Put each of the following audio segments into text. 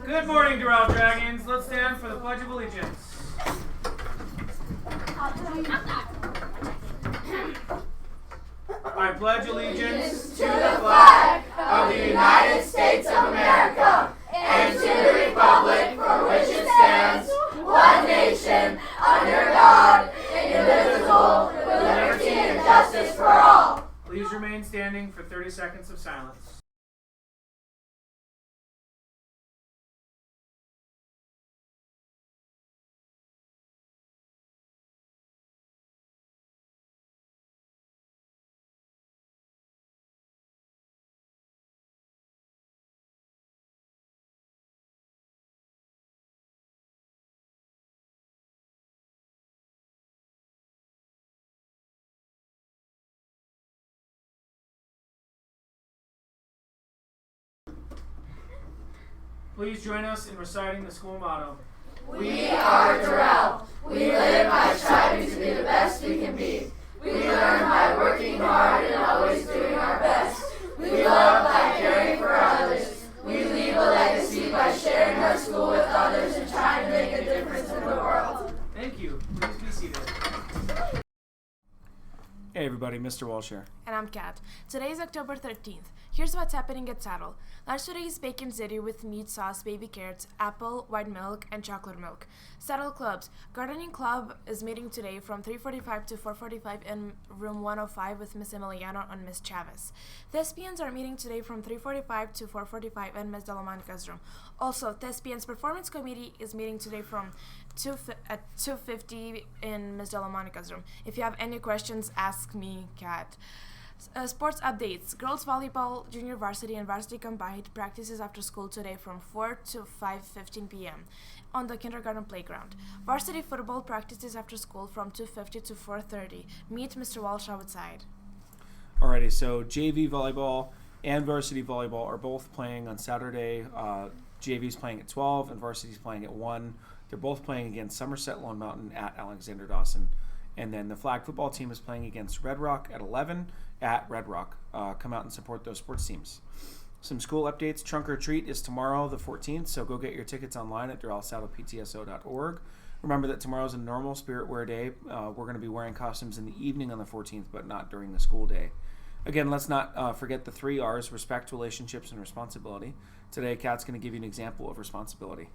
Good morning, Doral Dragons. Let's stand for the Pledge of Allegiance. I pledge allegiance to the flag of the United States of America and to the republic for which it stands, one nation, under God, indivisible, with liberty and justice for all. Please remain standing for 30 seconds of silence. Please join us in reciting the school motto. We are Doral. We live by striving to be the best we can be. We learn by working hard and always doing our best. We love by caring for others. We leave a legacy by sharing our school with others and trying to make a difference in the world. Thank you. Please be seated. Hey everybody, Mr. Walsh here. And I'm Kat. Today is October 13th. Here's what's happening at Saddle. Lunch today is bacon ziti with meat sauce, baby carrots, apple, white milk, and chocolate milk. Saddle clubs. Gardening club is meeting today from 3:45 to 4:45 in room 105 with Miss Emiliano and Ms. Chavez. Thespians are meeting today from 3:45 to 4:45 in Ms. Dellamonica's room. Also, Thespians Performance Committee is meeting today from 2:50 in Ms. Dellamonica's room. If you have any questions, ask me, Kat. Sports updates. Girls volleyball, junior varsity and varsity combined practices after school today from 4 to 5:15 p.m. on the kindergarten playground. Varsity football practices after school from 2:50 to 4:30. Meet Mr. Walsh outside. Alrighty, so JV volleyball and varsity volleyball are both playing on Saturday. JV's playing at 12 and varsity's playing at 1. They're both playing against Somerset Lone Mountain at Alexander Dawson. And then the flag football team is playing against Red Rock at 11 at Red Rock. Come out and support those sports teams. Some school updates. Trunk or Treat is tomorrow, the 14th, so go get your tickets online at duralsaddleptso.org. Remember that tomorrow's a normal Spirit Wear Day. We're going to be wearing costumes in the evening on the 14th, but not during the school day. Again, let's not forget the 3 R's, respect, relationships, and responsibility. Today, Kat's going to give you an example of responsibility.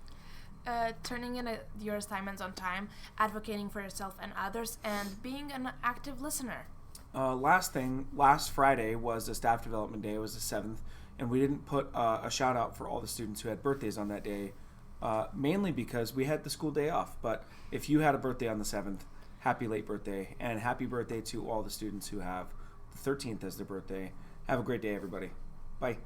Turning in your assignments on time, advocating for yourself and others, and being an active listener. Last Friday was the staff development day. It was the 7th, and we didn't put a shout out for all the students who had birthdays on that day, mainly because we had the school day off. But if you had a birthday on the 7th, happy late birthday, and happy birthday to all the students who have the 13th as their birthday. Have a great day, everybody. Bye.